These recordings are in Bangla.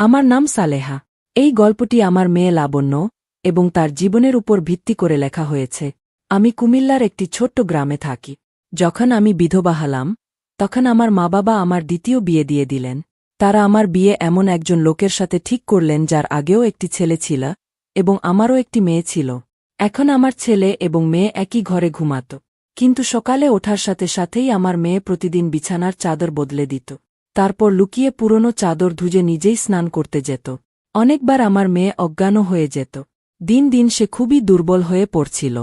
আমার নাম সালেহা। এই গল্পটি আমার মেয়ে লাবণ্য এবং তার জীবনের উপর ভিত্তি করে লেখা হয়েছে। আমি কুমিল্লার একটি ছোট্ট গ্রামে থাকি। যখন আমি বিধবা হলাম তখন আমার মা-বাবা আমার দ্বিতীয় বিয়ে দিয়ে দিলেন। তারা আমার বিয়ে এমন একজন লোকের সাথে ঠিক করলেন যার আগেও একটি ছেলে ছিল এবং আমারও একটি মেয়ে ছিল। এখন আমার ছেলে এবং মেয়ে একই ঘরে ঘুমাত। কিন্তু সকালে ওঠার সাথে সাথেই আমার মেয়ে প্রতিদিন বিছানার চাদর বদলে দিত। তারপর লুকিয়ে পুরনো চাদর ধুজে নিজেই স্নান করতে যেত। অনেকবার আমার মেয়ে অজ্ঞানও হয়ে যেত। দিন দিন সে খুবই দুর্বল হয়ে পড়ছিল।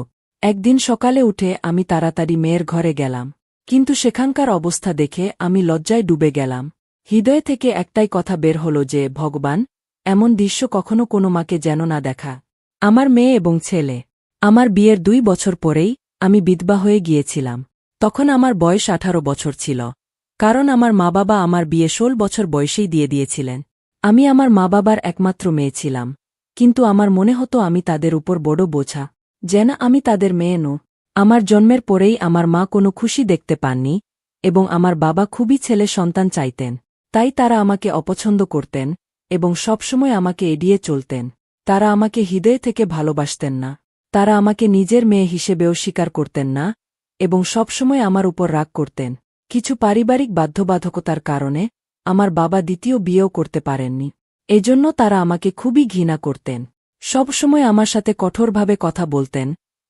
একদিন সকালে উঠে আমি তাড়াতাড়ি মেয়ের ঘরে গেলাম, কিন্তু সেখানকার অবস্থা দেখে আমি লজ্জায় ডুবে গেলাম। হৃদয় থেকে একটাই কথা বের হল যে, ভগবান, এমন দৃশ্য কখনো কোনো মাকে যেন না দেখা। আমার মেয়ে এবং ছেলে। আমার বিয়ের 2 বছর পরেই আমি বিধবা হয়ে গিয়েছিলাম। তখন আমার বয়স 18 বছর ছিল, কারণ আমার মা-বাবা আমার বিয়ে 16 বছর বয়সেই দিয়ে দিয়েছিলেন। আমি আমার মা-বাবার একমাত্র মেয়ে ছিলাম, কিন্তু আমার মনে হতো আমি তাদের উপর বড় বোঝা, যেন আমি তাদের মেয়ে নই। আমার জন্মের পরেই আমার মা কোনো খুশি দেখতে পাননি এবং আমার বাবা খুবই ছেলে সন্তান চাইতেন। তাই তারা আমাকে অপছন্দ করতেন এবং সবসময় আমাকে এড়িয়ে চলতেন। তারা আমাকে হৃদয় থেকে ভালোবাসতেন না। তারা আমাকে নিজের মেয়ে হিসেবেও স্বীকার করতেন না এবং সবসময় আমার উপর রাগ করতেন। কিছু পারিবারিক বাধ্যবাধকতার কারণে আমার বাবা দ্বিতীয় বিয়েও করতে পারেননি। এজন্য তারা আমাকে খুবই ঘৃণা করতেন। সবসময় আমার সাথে কঠোরভাবে কথা বলতেন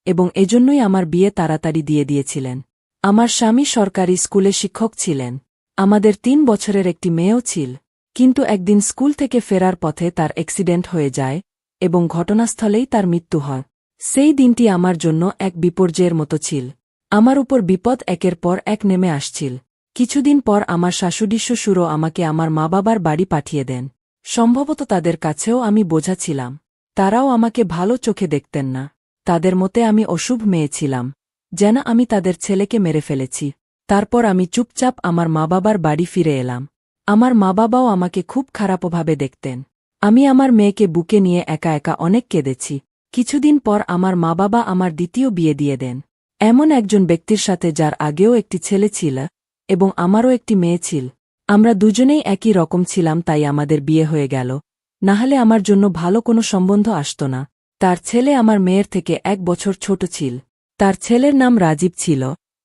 এবং এজন্যই আমার বিয়ে তাড়াতাড়ি দিয়ে দিয়েছিলেন। আমার স্বামী সরকারি স্কুলে শিক্ষক ছিলেন। আমাদের 3 বছরের একটি মেয়েও ছিল। কিন্তু একদিন স্কুল থেকে ফেরার পথে তার অ্যাক্সিডেন্ট হয়ে যায় এবং ঘটনাস্থলেই তার মৃত্যু হয়। সেই দিনটি আমার জন্য এক বিপর্যয়ের মতো ছিল। আমার উপর বিপদ একের পর এক নেমে আসছিল। কিছুদিন পর আমার শাশুড়ি শ্বশুরও আমাকে আমার মা-বাবার বাড়ি পাঠিয়ে দেন। সম্ভবত তাদের কাছেও আমি বোঝা ছিলাম। তারাও আমাকে ভালো চোখে দেখতেন না। তাদের মতে আমি অশুভ মেয়ে ছিলাম, যেন আমি তাদের ছেলেকে মেরে ফেলেছি। তারপর আমি চুপচাপ আমার মা-বাবার বাড়ি ফিরে এলাম। আমার মা-বাবাও আমাকে খুব খারাপভাবে দেখতেন। আমি আমার মেয়েকে বুকে নিয়ে একা একা অনেক কেঁদেছি। কিছুদিন পর আমার মা-বাবা আমার দ্বিতীয় বিয়ে দিয়ে দেন এমন একজন ব্যক্তির সাথে যার আগেও একটি ছেলে ছিল এবং আমারও একটি মেয়ে ছিল। আমরা দুজনেই একই রকম ছিলাম, তাই আমাদের বিয়ে হয়ে গেল। নাহলে আমার জন্য ভালো কোনো সম্বন্ধ আসত না। তার ছেলে আমার মেয়ের থেকে 1 বছর ছোট ছিল। তার ছেলের নাম রাজীব ছিল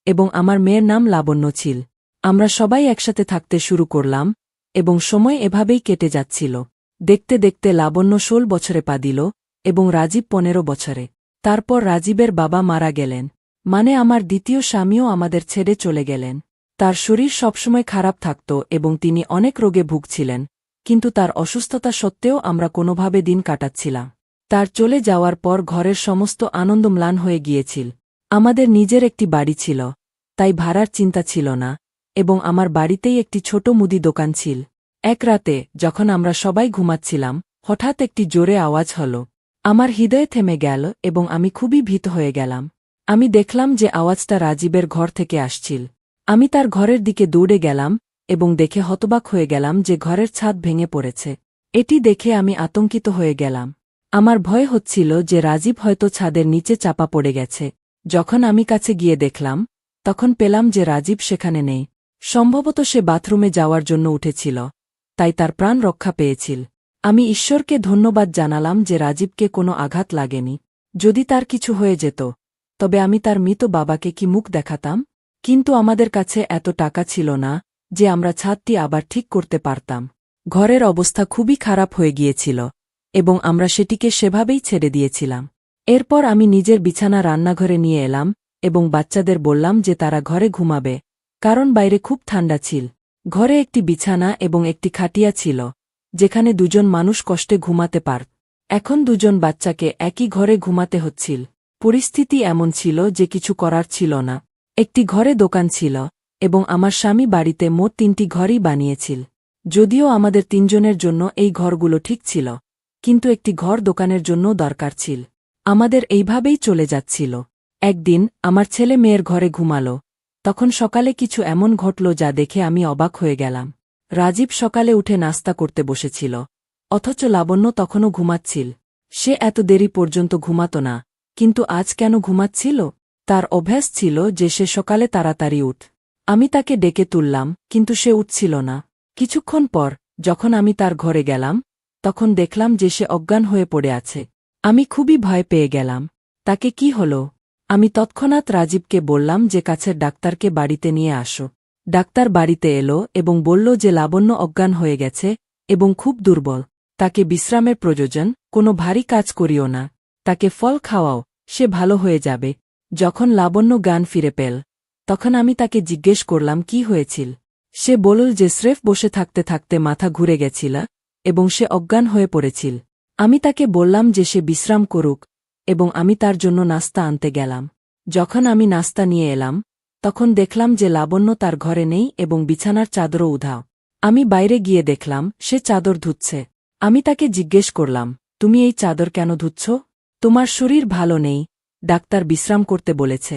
এবং আমার মেয়ের নাম লাবণ্য ছিল। আমরা সবাই একসাথে থাকতে শুরু করলাম এবং সময় এভাবেই কেটে যাচ্ছিল। দেখতে দেখতে লাবণ্য 16 বছরে পা দিল এবং রাজীব 15 বছরে। তারপর রাজীবের বাবা মারা গেলেন, মানে আমার দ্বিতীয় স্বামীও আমাদের ছেড়ে চলে গেলেন। তার শরীর সবসময় খারাপ থাকত এবং তিনি অনেক রোগে ভুগছিলেন, কিন্তু তার অসুস্থতা সত্ত্বেও আমরা কোনোভাবে দিন কাটাচ্ছিলাম। তার চলে যাওয়ার পর ঘরের সমস্ত আনন্দ ম্লান হয়ে গিয়েছিল। আমাদের নিজের একটি বাড়ি ছিল, তাই ভাড়ার চিন্তা ছিল না এবং আমার বাড়িতেই একটি ছোট মুদি দোকান ছিল। এক রাতে যখন আমরা সবাই ঘুমাচ্ছিলাম, হঠাৎ একটি জোরে আওয়াজ হল। আমার হৃদয় থেমে গেল এবং আমি খুবই ভীত হয়ে গেলাম। আমি দেখলাম যে আওয়াজটা রাজীবের ঘর থেকে আসছিল। আমি তার ঘরের দিকে দৌড়ে গেলাম এবং দেখে হতবাক হয়ে গেলাম যে ঘরের ছাদ ভেঙে পড়েছে। এটি দেখে আমি আতঙ্কিত হয়ে গেলাম। আমার ভয় হচ্ছিল যে রাজীব হয়তো ছাদের নিচে চাপা পড়ে গেছে। যখন আমি কাছে গিয়ে দেখলাম, তখন পেলাম যে রাজীব সেখানে নেই। সম্ভবত সে বাথরুমে যাওয়ার জন্য উঠেছিল, তাই তার প্রাণ রক্ষা পেয়েছিল। আমি ঈশ্বরকে ধন্যবাদ জানালাম যে রাজীবকে কোনো আঘাত লাগেনি। যদি তার কিছু হয়ে যেত, তবে আমি তার মৃত বাবাকে কি মুখ দেখাতাম? কিন্তু আমাদের কাছে এত টাকা ছিল না যে আমরা ছাদটি আবার ঠিক করতে পারতাম। ঘরের অবস্থা খুবই খারাপ হয়ে গিয়েছিল এবং আমরা সেটিকে সেভাবেই ছেড়ে দিয়েছিলাম। এরপর আমি নিজের বিছানা রান্নাঘরে নিয়ে এলাম এবং বাচ্চাদের বললাম যে তারা ঘরে ঘুমাবে, কারণ বাইরে খুব ঠান্ডা ছিল। ঘরে একটি বিছানা এবং একটি খাটিয়া ছিল, যেখানে 2 জন মানুষ কষ্টে ঘুমাতে পারত। এখন 2 জন বাচ্চাকে একই ঘরে ঘুমাতে হচ্ছিল। পরিস্থিতি এমন ছিল যে কিছু করার ছিল না। একটি ঘরে দোকান ছিল এবং আমার স্বামী বাড়িতে মোট 3টি ঘরই বানিয়েছিল। যদিও আমাদের 3 জনের জন্য এই ঘরগুলো ঠিক ছিল, কিন্তু একটি ঘর দোকানের জন্য দরকার ছিল। আমাদের এইভাবেই চলে যাচ্ছিল। একদিন আমার ছেলে মেয়ের ঘরে ঘুমাল। তখন সকালে কিছু এমন ঘটল যা দেখে আমি অবাক হয়ে গেলাম। রাজীব সকালে উঠে নাস্তা করতে বসেছিল, অথচ লাবণ্য তখনও ঘুমাচ্ছিল। সে এত দেরি পর্যন্ত ঘুমাত না, কিন্তু আজ কেন ঘুমাচ্ছিল? তার অভ্যাস ছিল যে সে সকালে তাড়াতাড়ি উঠ। আমি তাকে ডেকে তুললাম, কিন্তু সে উঠছিল না। কিছুক্ষণ পর যখন আমি তার ঘরে গেলাম, তখন দেখলাম যে সে অজ্ঞান হয়ে পড়ে আছে। আমি খুবই ভয় পেয়ে গেলাম। তাকে কি হল? আমি তৎক্ষণাৎ রাজীবকে বললাম যে কাছের ডাক্তারকে বাড়িতে নিয়ে আসো। ডাক্তার বাড়িতে এলো এবং বলল যে লাবণ্য অজ্ঞান হয়ে গেছে এবং খুব দুর্বল। তাকে বিশ্রামের প্রয়োজন, কোনো ভারী কাজ করিও না। তাকে ফল খাওয়াও, সে ভালো হয়ে যাবে। যখন লাবণ্য জ্ঞান ফিরে পেল, তখন আমি তাকে জিজ্ঞেস করলাম কি হয়েছিল। সে বলল যে স্রেফ বসে থাকতে থাকতে মাথা ঘুরে গেছিল এবং সে অজ্ঞান হয়ে পড়েছিল। আমি তাকে বললাম যে সে বিশ্রাম করুক এবং আমি তার জন্য নাস্তা আনতে গেলাম। যখন আমি নাস্তা নিয়ে এলাম, তখন দেখলাম যে লাবণ্য তার ঘরে নেই এবং বিছানার চাদরও উধাও। আমি বাইরে গিয়ে দেখলাম সে চাদর ধুচ্ছে। আমি তাকে জিজ্ঞেস করলাম, তুমি এই চাদর কেন ধুচ্ছ? তোমার শরীর ভালো নেই, ডাক্তার বিশ্রাম করতে বলেছে।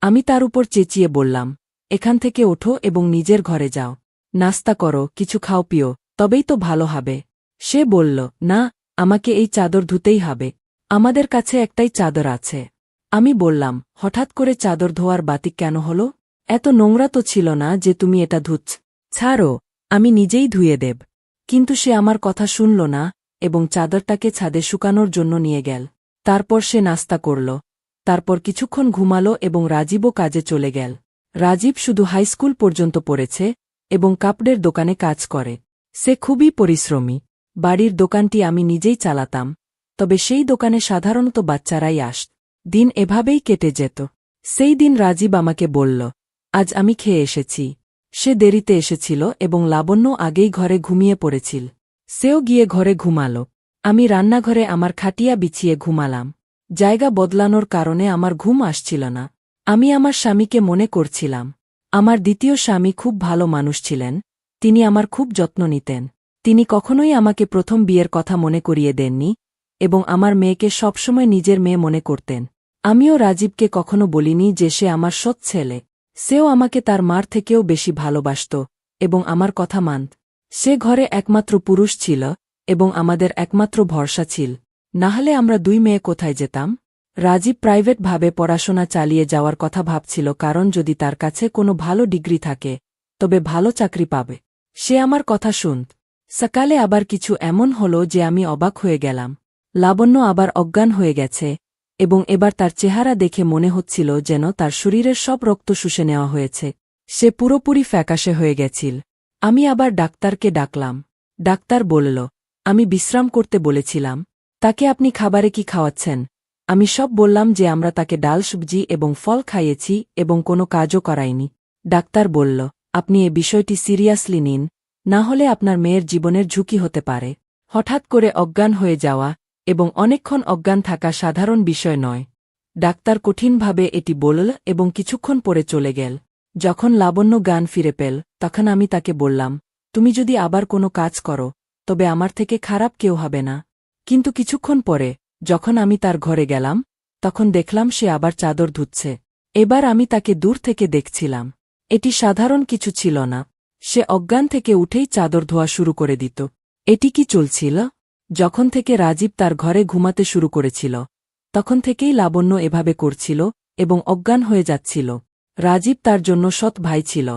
আমি তার উপর চেঁচিয়ে বললাম, এখান থেকে ওঠো এবং নিজের ঘরে যাও। নাস্তা করো, কিছু খাও পিও, তবেই তো ভালো হবে। সে বলল, না, আমাকে এই চাদর ধুতেই হবে। আমাদের কাছে একটাই চাদর আছে। আমি বললাম, হঠাৎ করে চাদর ধোয়ার বাতিক কেন হল? এত নোংরা তো ছিল না যে তুমি এটা ধুচ্ছ। ছাড়ো, আমি নিজেই ধুয়ে দেব। কিন্তু সে আমার কথা শুনল না এবং চাদরটাকে ছাদে শুকানোর জন্য নিয়ে গেল। তারপর সে নাস্তা করল, তারপর কিছুক্ষণ ঘুমালো এবং রাজীবও কাজে চলে গেল। রাজীব শুধু হাইস্কুল পর্যন্ত পড়েছে এবং কাপড়ের দোকানে কাজ করে। সে খুবই পরিশ্রমী। বাড়ির দোকানটি আমি নিজেই চালাতাম, তবে সেই দোকানে সাধারণত বাচ্চারাই আসত। দিন এভাবেই কেটে যেত। সেই দিন রাজীব আমাকে বলল, আজ আমি খেয়ে এসেছি। সে দেরিতে এসেছিল এবং লাবণ্য আগেই ঘরে ঘুমিয়ে পড়েছিল। সেও গিয়ে ঘরে ঘুমাল। আমি রান্নাঘরে আমার খাটিয়া বিছিয়ে ঘুমালাম। জায়গা বদলানোর কারণে আমার ঘুম আসছিল না। আমি আমার স্বামীকে মনে করছিলাম। আমার দ্বিতীয় স্বামী খুব ভালো মানুষ ছিলেন, তিনি আমার খুব যত্ন নিতেন। তিনি কখনোই আমাকে প্রথম বিয়ের কথা মনে করিয়ে দেননি এবং আমার মেয়েকে সবসময় নিজের মেয়ে মনে করতেন। আমিও রাজীবকে কখনো বলিনি যে সে আমার সৎ ছেলে। সেও আমাকে তার মার থেকেও বেশি ভালোবাসত এবং আমার কথা মানত। সে ঘরে একমাত্র পুরুষ ছিল এবং আমাদের একমাত্র ভরসা ছিল। নাহলে আমরা দুই মেয়ে কোথায় যেতাম? রাজীব প্রাইভেটভাবে পড়াশোনা চালিয়ে যাওয়ার কথা ভাবছিল, কারণ যদি তার কাছে কোনো ভালো ডিগ্রি থাকে তবে ভালো চাকরি পাবে। সে আমার কথা শুনত। সকালে আবার কিছু এমন হল যে আমি অবাক হয়ে গেলাম। লাবণ্য আবার অজ্ঞান হয়ে গেছে এবং এবার তার চেহারা দেখে মনে হচ্ছিল যেন তার শরীরের সব রক্ত শুষে নেওয়া হয়েছে। সে পুরোপুরি ফ্যাকাশে হয়ে গেছিল। আমি আবার ডাক্তারকে ডাকলাম। ডাক্তার বলল, আমি বিশ্রাম করতে বলেছিলাম, তাকে আপনি খাবারে কি খাওয়াচ্ছেন? আমি সব বললাম যে আমরা তাকে ডাল সবজি এবং ফল খাইয়েছি এবং কোনো কাজও করাইনি। ডাক্তার বলল, আপনি এ বিষয়টি সিরিয়াসলি নিন, না হলে আপনার মেয়ের জীবনের ঝুঁকি হতে পারে। হঠাৎ করে অজ্ঞান হয়ে যাওয়া এবং অনেকক্ষণ অজ্ঞান থাকা সাধারণ বিষয় নয়। ডাক্তার কঠিনভাবে এটি বলল এবং কিছুক্ষণ পরে চলে গেল। যখন লাবণ্য জ্ঞান ফিরে পেল, তখন আমি তাকে বললাম, তুমি যদি আবার কোনো কাজ করো তবে আমার থেকে খারাপ কেউ হবে না। কিন্তু কিছুক্ষণ পরে যখন আমি তার ঘরে গেলাম, তখন দেখলাম সে আবার চাদর ধুচ্ছে। এবার আমি তাকে দূর থেকে দেখছিলাম। এটি সাধারণ কিছু ছিল না। সে অজ্ঞান থেকে উঠেই চাদর ধোয়া শুরু করে দিত। এটি কি চলছিল? যখন থেকে রাজীব তার ঘরে ঘুমাতে শুরু করেছিল, তখন থেকেই লাবণ্য এভাবে করছিল এবং অজ্ঞান হয়ে যাচ্ছিল। রাজীব তার জন্য সৎ ভাই ছিল,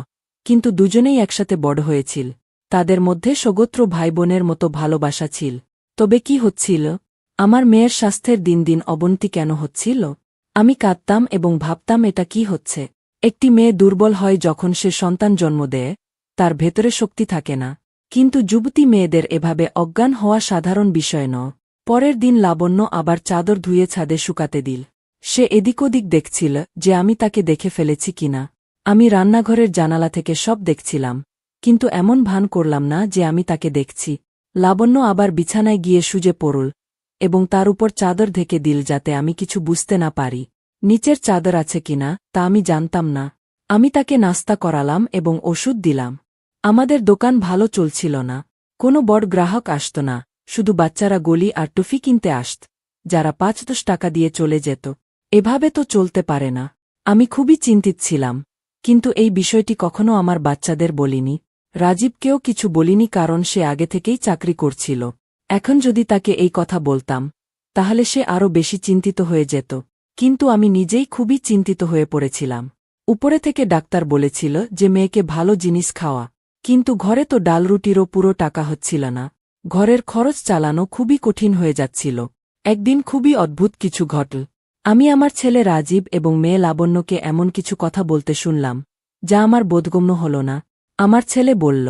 কিন্তু দুজনেই একসাথে বড় হয়েছিল। তাদের মধ্যে সগোত্র ভাই বোনের মতো ভালোবাসা ছিল। তবে কি হচ্ছিল? আমার মেয়ের স্বাস্থ্যের দিন দিন অবনতি কেন হচ্ছিল? আমি কাঁদতাম এবং ভাবতাম এটা কি হচ্ছে। একটি মেয়ে দুর্বল হয় যখন সে সন্তান জন্ম দেয়, তার ভেতরে শক্তি থাকে না। কিন্তু যুবতী মেয়েদের এভাবে অজ্ঞান হওয়া সাধারণ বিষয় নয়। পরের দিন লাবণ্য আবার চাদর ধুয়ে ছাদে শুকাতে দিল। সে এদিক ওদিক দেখছিল যে আমি তাকে দেখে ফেলেছি কিনা। আমি রান্নাঘরের জানালা থেকে সব দেখছিলাম, কিন্তু এমন ভান করলাম না যে আমি তাকে দেখছি। লাবণ্য আবার বিছানায় গিয়ে শুয়ে পড়ল এবং তার উপর চাদর ঢেকে দিল যাতে আমি কিছু বুঝতে না পারি। নিচের চাদর আছে কিনা তা আমি জানতাম না। আমি তাকে নাস্তা করালাম এবং ওষুধ দিলাম। আমাদের দোকান ভালো চলছিল না। কোনো বড় গ্রাহক আসত না, শুধু বাচ্চারা গলি আর টফি কিনতে আসত, যারা ৫-১০ টাকা দিয়ে চলে যেত। এভাবে তো চলতে পারে না। আমি খুবই চিন্তিত ছিলাম, কিন্তু এই বিষয়টি কখনো আমার বাচ্চাদের বলিনি। রাজীবকেও কিছু বলিনি, কারণ সে আগে থেকেই চাকরি করছিল। এখন যদি তাকে এই কথা বলতাম, তাহলে সে আরও বেশি চিন্তিত হয়ে যেত। কিন্তু আমি নিজেই খুবই চিন্তিত হয়ে পড়েছিলাম। উপরে থেকে ডাক্তার বলেছিল যে মেয়েকে ভালো জিনিস খাওয়া, কিন্তু ঘরে তো ডাল রুটিরও পুরো টাকা হচ্ছিল না। ঘরের খরচ চালানো খুবই কঠিন হয়ে যাচ্ছিল। একদিন খুবই অদ্ভুত কিছু ঘটল। আমি আমার ছেলে রাজীব এবং মেয়ে লাবণ্যকে এমন কিছু কথা বলতে শুনলাম যা আমার বোধগম্য হল না। আমার ছেলে বলল,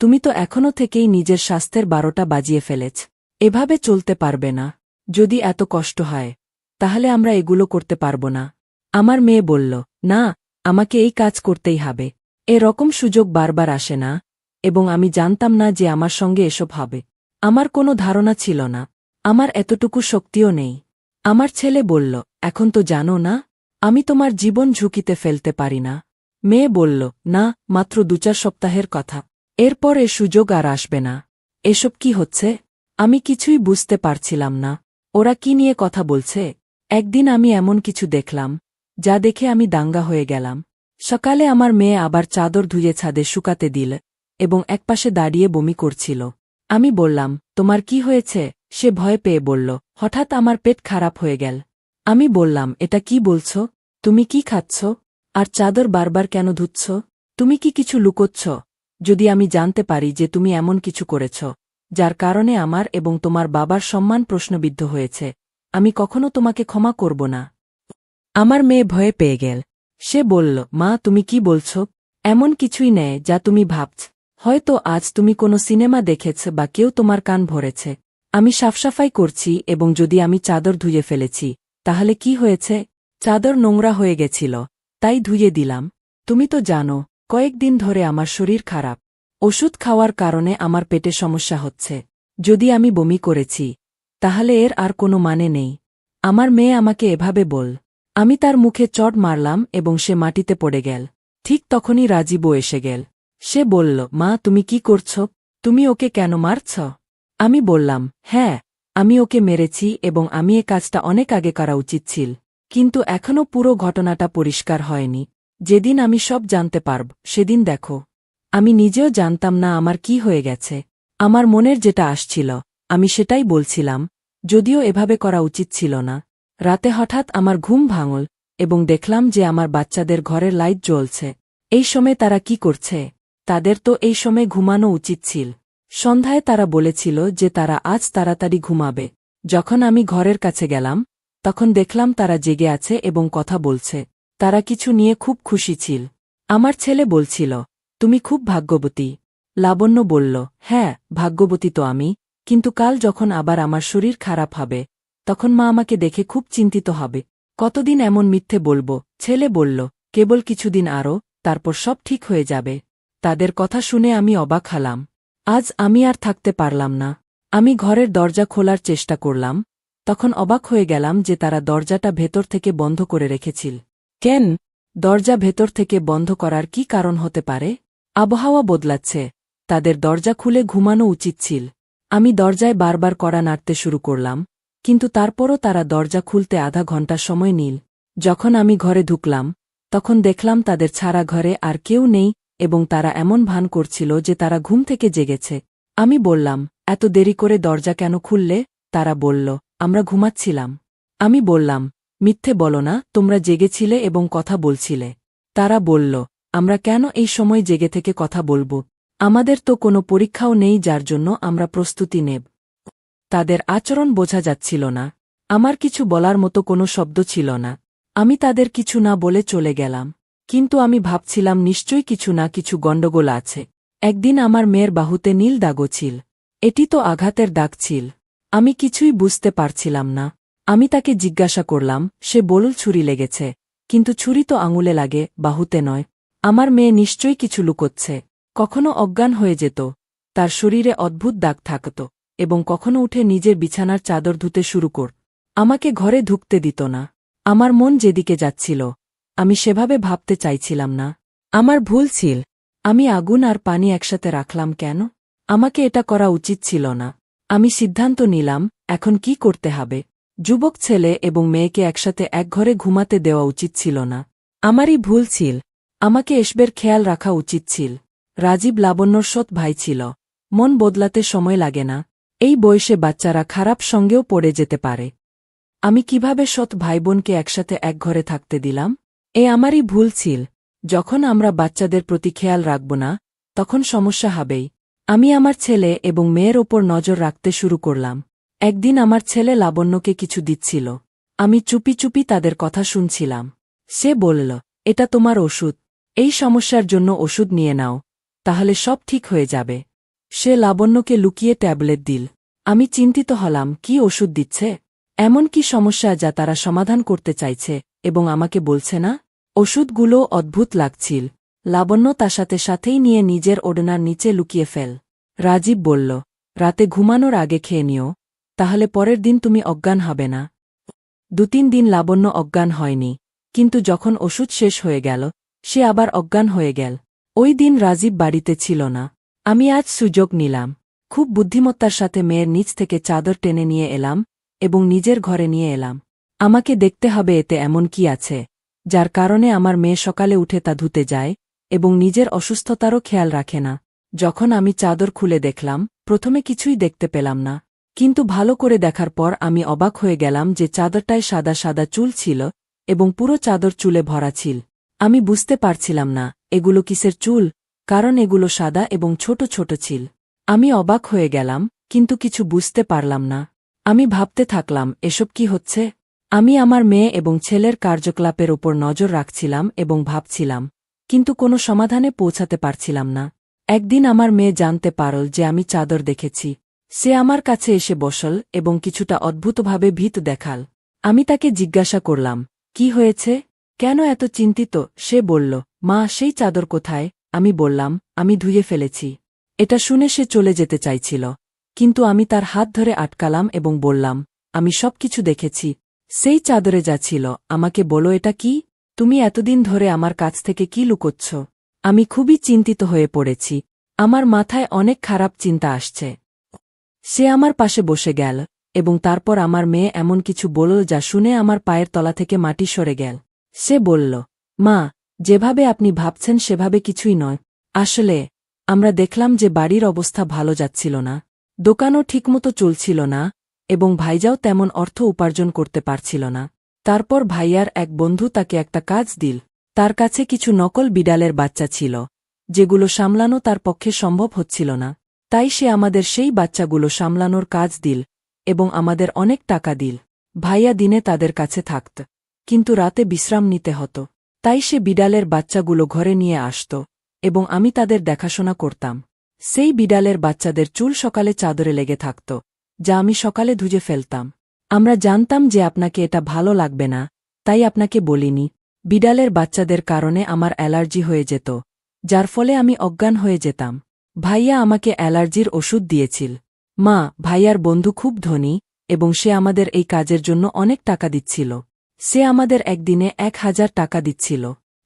তুমি তো এখনো থেকেই নিজের স্বাস্থ্যের 12টা বাজিয়ে ফেলেছ। এভাবে চলতে পারবে না। যদি এত কষ্ট হয় তাহলে আমরা এগুলো করতে পারব না। আমার মেয়ে বলল, না, আমাকে এই কাজ করতেই হবে। এরকম সুযোগ বারবার আসে না, এবং আমি জানতাম না যে আমার সঙ্গে এসব হবে। আমার কোনো ধারণা ছিল না। আমার এতটুকু শক্তিও নেই। আমার ছেলে বলল, এখন তো জানো না, আমি তোমার জীবন ঝুঁকিতে ফেলতে পারি না। মেয়ে বলল, না, মাত্র 2-4 সপ্তাহের কথা। এরপর এ সুযোগ আর আসবে না। এসব কি হচ্ছে? আমি কিছুই বুঝতে পারছিলাম না। ওরা কি নিয়ে কথা বলছে? একদিন আমি এমন কিছু দেখলাম যা দেখে আমি দাঙ্গা হয়ে গেলাম। সকালে আমার মেয়ে আবার চাদর ধুয়ে ছাদে শুকাতে দিল এবং একপাশে দাঁড়িয়ে বমি করছিল। আমি বললাম, তোমার কি হয়েছে? সে ভয় পেয়ে বলল, হঠাৎ আমার পেট খারাপ হয়ে গেল। আমি বললাম, এটা কি বলছ? তুমি কি খাচ্ছ? আর চাদর বারবার কেন ধুচ্ছ? তুমি কি কিছু লুকোচ্ছ? যদি আমি জানতে পারি যে তুমি এমন কিছু করেছ যার কারণে আমার এবং তোমার বাবার সম্মান প্রশ্নবিদ্ধ হয়েছে, আমি কখনো তোমাকে ক্ষমা করব না। আমার মেয়ে ভয়ে পেয়ে গেল। সে বলল, মা, তুমি কি বলছ? এমন কিছুই নেই যা তুমি ভাবছ। হয়তো আজ তুমি কোনো সিনেমা দেখেছ বা কেউ তোমার কান ভরেছে। আমি সাফসাফাই করছি এবং যদি আমি চাদর ধুয়ে ফেলেছি তাহলে কি হয়েছে? চাদর নোংরা হয়ে গেছিল, তাই ধুয়ে দিলাম। তুমি তো জানো কয়েকদিন ধরে আমার শরীর খারাপ। ওষুধ খাওয়ার কারণে আমার পেটে সমস্যা হচ্ছে। যদি আমি বমি করেছি তাহলে এর আর কোনো মানে নেই। আমার মেয়ে আমাকে এভাবে বল। আমি তার মুখে চড় মারলাম এবং সে মাটিতে পড়ে গেল। ঠিক তখনই রাজীবও এসে গেল। সে বলল, মা, তুমি কি করছ? তুমি ওকে কেন মারছ? আমি বললাম, হ্যাঁ, আমি ওকে মেরেছি এবং আমি এ কাজটা অনেক আগে করা উচিত ছিল। কিন্তু এখনও পুরো ঘটনাটা পরিষ্কার হয়নি। যেদিন আমি সব জানতে পারব সেদিন দেখো। আমি নিজেও জানতাম না আমার কি হয়ে গেছে। আমার মনের যেটা আসছিল আমি সেটাই বলছিলাম, যদিও এভাবে করা উচিত ছিল না। রাতে হঠাৎ আমার ঘুম ভাঙল এবং দেখলাম যে আমার বাচ্চাদের ঘরের লাইট জ্বলছে। এই সময় তারা কি করছে? তাদের তো এই সময় ঘুমানো উচিত ছিল। সন্ধ্যায় তারা বলেছিল যে তারা আজ তাড়াতাড়ি ঘুমাবে। যখন আমি ঘরের কাছে গেলাম তখন দেখলাম তারা জেগে আছে এবং কথা বলছে। তারা কিছু নিয়ে খুব খুশি ছিল। আমার ছেলে বলছিল, তুমি খুব ভাগ্যবতী। লাবণ্য বলল, হ্যাঁ, ভাগ্যবতী তো আমি, কিন্তু কাল যখন আবার আমার শরীর খারাপ হবে তখন মা আমাকে দেখে খুব চিন্তিত হবে। কতদিন এমন মিথ্যে বলবো? ছেলে বলল, কেবল কিছুদিন আরও, তারপর সব ঠিক হয়ে যাবে। তাদের কথা শুনে আমি অবাক হলাম। আজ আমি আর থাকতে পারলাম না। আমি ঘরের দরজা খোলার চেষ্টা করলাম, তখন অবাক হয়ে গেলাম যে তারা দরজাটা ভেতর থেকে বন্ধ করে রেখেছিল। কেন? দরজা ভেতর থেকে বন্ধ করার কি কারণ হতে পারে? আবহাওয়া বদলাচ্ছে, তাদের দরজা খুলে ঘুমানো উচিত ছিল। আমি দরজায় বারবার কড়া নাড়তে শুরু করলাম, কিন্তু তারপরও তারা দরজা খুলতে আধা ঘন্টা সময় নিল। যখন আমি ঘরে ঢুকলাম তখন দেখলাম তাদের ছাড়া ঘরে আর কেউ নেই এবং তারা এমন ভান করছিল যে তারা ঘুম থেকে জেগেছে। আমি বললাম, এত দেরি করে দরজা কেন খুললে? তারা বলল, আমরা ঘুমাচ্ছিলাম। আমি বললাম, মিথ্যে বলো না, তোমরা জেগেছিলে এবং কথা বলছিলে। তারা বলল, আমরা কেন এই সময় জেগে থেকে কথা বলবো? আমাদের তো কোনো পরীক্ষাও নেই যার জন্য আমরা প্রস্তুতি নেব। তাদের আচরণ বোঝা যাচ্ছিল না। আমার কিছু বলার মতো কোনো শব্দ ছিল না। আমি তাদের কিছু না বলে চলে গেলাম। কিন্তু আমি ভাবছিলাম নিশ্চয়ই কিছু না কিছু গণ্ডগোল আছে। একদিন আমার মেয়ের বাহুতে নীল দাগও ছিল। এটি তো আঘাতের দাগ ছিল। আমি কিছুই বুঝতে পারছিলাম না। আমি তাকে জিজ্ঞাসা করলাম, সে বলল ছুরি লেগেছে, কিন্তু ছুরি তো আঙুলে লাগে, বাহুতে নয়। আমার মেয়ে নিশ্চয়ই কিছু লুকোচ্ছে। কখনো অজ্ঞান হয়ে যেত, তার শরীরে অদ্ভুত দাগ থাকত, এবং কখনো উঠে নিজের বিছানার চাদর ধুতে শুরু কর। আমাকে ঘরে ঢুকতে দিত না। আমার মন যেদিকে যাচ্ছিল আমি সেভাবে ভাবতে চাইছিলাম না। আমার ভুল ছিল। আমি আগুন আর পানি একসাথে রাখলাম কেন? আমাকে এটা করা উচিত ছিল না। আমি সিদ্ধান্ত নিলাম, এখন কি করতে হবে। যুবক ছেলে এবং মেয়েকে একসাথে এক ঘরে ঘুমাতে দেওয়া উচিত ছিল না। আমারই ভুল ছিল। আমাকে এসবের খেয়াল রাখা উচিত ছিল। রাজীব লাবণ্যর সৎ ভাই ছিল। মন বদলাতে সময় লাগে না। এই বয়সে বাচ্চারা খারাপ সঙ্গেও পড়ে যেতে পারে। আমি কিভাবে সৎ ভাইবোনকে একসাথে এক ঘরে থাকতে দিলাম? আমারই ভুল ছিল। যখন আমরা বাচ্চাদের প্রতি খেয়াল রাখব না তখন সমস্যা হবেই। আমি আমার ছেলে এবং মেয়ের ওপর নজর রাখতে শুরু করলাম। একদিন আমার ছেলে লাবণ্যকে কিছু দিচ্ছিল। আমি চুপি চুপি তাদের কথা শুনছিলাম। সে বলল, এটা তোমার ওষুধ। এই সমস্যার জন্য ওষুধ নিয়ে নাও, তাহলে সব ঠিক হয়ে যাবে। সে লাবণ্যকে লুকিয়ে ট্যাবলেট দিল। আমি চিন্তিত হলাম, কি ওষুধ দিচ্ছে? এমন কি সমস্যা যা তারা সমাধান করতে চাইছে এবং আমাকে বলছে না? ওষুধগুলো অদ্ভুত লাগছিল। লাবণ্য তার সাথেই নিয়ে নিজের ওড়নার নিচে লুকিয়ে ফেল। রাজীব বলল, রাতে ঘুমানোর আগে খেয়ে নিও, তাহলে পরের দিন তুমি অজ্ঞান হবে না। 2-3 দিন লাবণ্য অজ্ঞান হয়নি, কিন্তু যখন ওষুধ শেষ হয়ে গেল সে আবার অজ্ঞান হয়ে গেল। ওই দিন রাজীব বাড়িতে ছিল না। আমি আজ সুযোগ নিলাম। খুব বুদ্ধিমত্তার সাথে মেয়ের নিচ থেকে চাদর টেনে নিয়ে এলাম এবং নিজের ঘরে নিয়ে এলাম। আমাকে দেখতে হবে এতে এমন কি আছে, যার কারণে আমার মেয়ে সকালে উঠে তা ধুতে যায় এবং নিজের অসুস্থতারও খেয়াল রাখে না। যখন আমি চাদর খুলে দেখলাম, প্রথমে কিছুই দেখতে পেলাম না, কিন্তু ভালো করে দেখার পর আমি অবাক হয়ে গেলাম যে চাদরটায় সাদা সাদা চুল ছিল এবং পুরো চাদর চুলে ভরা ছিল। আমি বুঝতে পারছিলাম না এগুলো কিসের চুল, কারণ এগুলো সাদা এবং ছোট ছোট ছিল। আমি অবাক হয়ে গেলাম, কিন্তু কিছু বুঝতে পারলাম না। আমি ভাবতে থাকলাম, এসব কি হচ্ছে? আমি আমার মেয়ে এবং ছেলের কার্যকলাপের ওপর নজর রাখছিলাম এবং ভাবছিলাম, কিন্তু কোনো সমাধানে পৌঁছাতে পারছিলাম না। একদিন আমার মেয়ে জানতে পারল যে আমি চাদর দেখেছি। সে আমার কাছে এসে বসল এবং কিছুটা অদ্ভুতভাবে ভীত দেখাল। আমি তাকে জিজ্ঞাসা করলাম, কি হয়েছে? কেন এত চিন্তিত? সে বলল, মা, সেই চাদর কোথায়? আমি বললাম, আমি ধুয়ে ফেলেছি। এটা শুনে সে চলে যেতে চাইছিল, কিন্তু আমি তার হাত ধরে আটকালাম এবং বললাম, আমি সবকিছু দেখেছি। সেই চাদরে যা ছিল, আমাকে বলো এটা কি? তুমি এতদিন ধরে আমার কাছ থেকে কি লুকোচ্ছ? আমি খুবই চিন্তিত হয়ে পড়েছি। আমার মাথায় অনেক খারাপ চিন্তা আসছে। সে আমার পাশে বসে গেল এবং তারপর আমার মেয়ে এমন কিছু বলল যা শুনে আমার পায়ের তলা থেকে মাটি সরে গেল। সে বলল, মা, যেভাবে আপনি ভাবছেন সেভাবে কিছুই নয়। আসলে আমরা দেখলাম যে বাড়ির অবস্থা ভালো যাচ্ছিল না, দোকানও ঠিকমতো চলছিল না এবং ভাইজাও তেমন অর্থ উপার্জন করতে পারছিল না। তারপর ভাইয়ার এক বন্ধু তাকে একটা কাজ দিল। তার কাছে কিছু নকল বিড়ালের বাচ্চা ছিল, যেগুলো সামলানো তার পক্ষে সম্ভব হচ্ছিল না। তাই সে আমাদের সেই বাচ্চাগুলো সামলানোর কাজ দিল এবং আমাদের অনেক টাকা দিল। ভাইয়া দিনে তাদের কাছে থাকত, কিন্তু রাতে বিশ্রাম নিতে হতো। তাই সে বিড়ালের বাচ্চাগুলো ঘরে নিয়ে আসত এবং আমি তাদের দেখাশোনা করতাম। সেই বিড়ালের বাচ্চাদের চুল সকালে চাদরে লেগে থাকত, যা আমি সকালে ধুয়ে ফেলতাম। আমরা জানতাম যে আপনাকে এটা ভালো লাগবে না, তাই আপনাকে বলিনি। বিড়ালের বাচ্চাদের কারণে আমার অ্যালার্জি হয়ে যেত, যার ফলে আমি অজ্ঞান হয়ে যেতাম। ভাইয়া আমাকে অ্যালার্জির ওষুধ দিয়েছিল। মা, ভাইয়ার বন্ধু খুব ধনী এবং সে আমাদের এই কাজের জন্য অনেক টাকা দিচ্ছিল। সে আমাদের একদিনে 1000 টাকা দিচ্ছিল।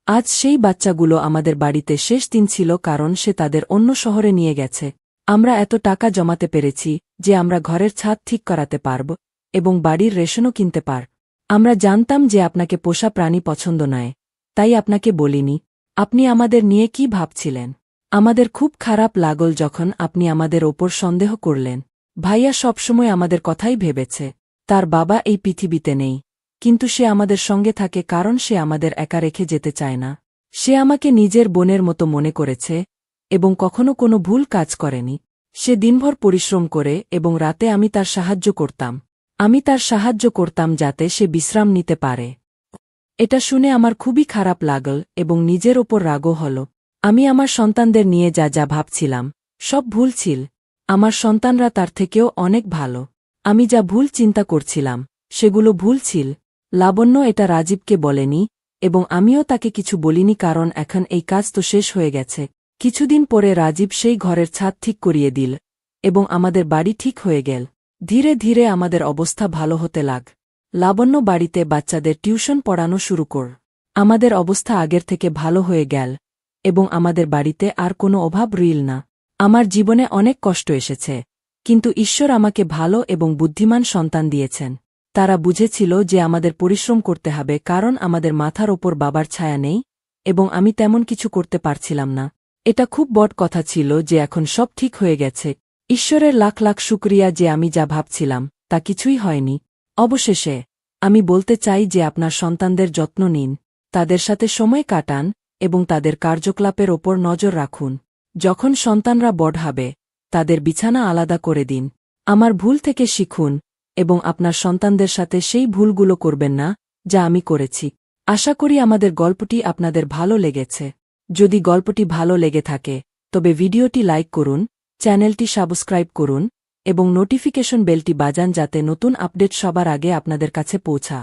আজ সেই বাচ্চাগুলো আমাদের বাড়িতে শেষ দিন ছিল, কারণ সে তাদের অন্য শহরে নিয়ে গেছে। আমরা এত টাকা জমাতে পেরেছি যে আমরা ঘরের ছাদ ঠিক করাতে পারব এবং বাড়ির রেশনও কিনতে পার। আমরা জানতাম যে আপনাকে পোষা প্রাণী পছন্দ নয়, তাই আপনাকে বলিনি। আপনি আমাদের নিয়ে কি ভাবছিলেন? আমাদের খুব খারাপ লাগল যখন আপনি আমাদের ওপর সন্দেহ করলেন। ভাইয়া সবসময় আমাদের কথাই ভেবেছে। তার বাবা এই পৃথিবীতে নেই, কিন্তু সে আমাদের সঙ্গে থাকে কারণ সে আমাদের একা রেখে যেতে চায় না। সে আমাকে নিজের বোনের মতো মনে করেছে এবং কখনো কোনো ভুল কাজ করেনি। সে দিনভর পরিশ্রম করে এবং রাতে আমি তার সাহায্য করতাম। আমি তার সাহায্য করতাম যাতে সে বিশ্রাম নিতে পারে। এটা শুনে আমার খুবই খারাপ লাগল এবং নিজের ওপর রাগও হল। আমি আমার সন্তানদের নিয়ে যা যা ভাবছিলাম, সব ভুল ছিল। আমার সন্তানরা তার থেকেও অনেক ভালো। আমি যা ভুল চিন্তা করছিলাম, সেগুলো ভুল ছিল। লাবণ্য এটা রাজীবকে বলেনি এবং আমিও তাকে কিছু বলিনি, কারণ এখন এই কাজ তো শেষ হয়ে গেছে। কিছুদিন পরে রাজীব সেই ঘরের ছাদ ঠিক করিয়ে দিল এবং আমাদের বাড়ি ঠিক হয়ে গেল। ধীরে ধীরে আমাদের অবস্থা ভালো হতে লাগ। লাবণ্য বাড়িতে বাচ্চাদের টিউশন পড়ানো শুরু কর। আমাদের অবস্থা আগের থেকে ভালো হয়ে গেল এবং আমাদের বাড়িতে আর কোনো অভাব রইল না। আমার জীবনে অনেক কষ্ট এসেছে, কিন্তু ঈশ্বর আমাকে ভালো এবং বুদ্ধিমান সন্তান দিয়েছেন। তারা বুঝেছিল যে আমাদের পরিশ্রম করতে হবে, কারণ আমাদের মাথার ওপর বাবার ছায়া নেই এবং আমি তেমন কিছু করতে পারছিলাম না। এটা খুব বড় কথা ছিল যে এখন সব ঠিক হয়ে গেছে। ঈশ্বরের লাখ লাখ শুকরিয়া যে আমি যা ভাবছিলাম তা কিছুই হয়নি। অবশেষে আমি বলতে চাই যে আপনার সন্তানদের যত্ন নিন, তাদের সাথে সময় কাটান এবং তাদের কার্যকলাপের ওপর নজর রাখুন। যখন সন্তানরা বড় হবে, তাদের বিছানা আলাদা করে দিন। আমার ভুল থেকে শিখুন এবং আপনার সন্তানদের সাথে সেই ভুলগুলো করবেন না যা আমি করেছি। আশা করি আমাদের গল্পটি আপনাদের ভালো লেগেছে। যদি গল্পটি ভালো লেগে থাকে তবে ভিডিওটি লাইক করুন, চ্যানেলটি সাবস্ক্রাইব করুন এবং নোটিফিকেশন বেলটি বাজান যাতে নতুন আপডেট সবার আগে আপনাদের কাছে পৌঁছা।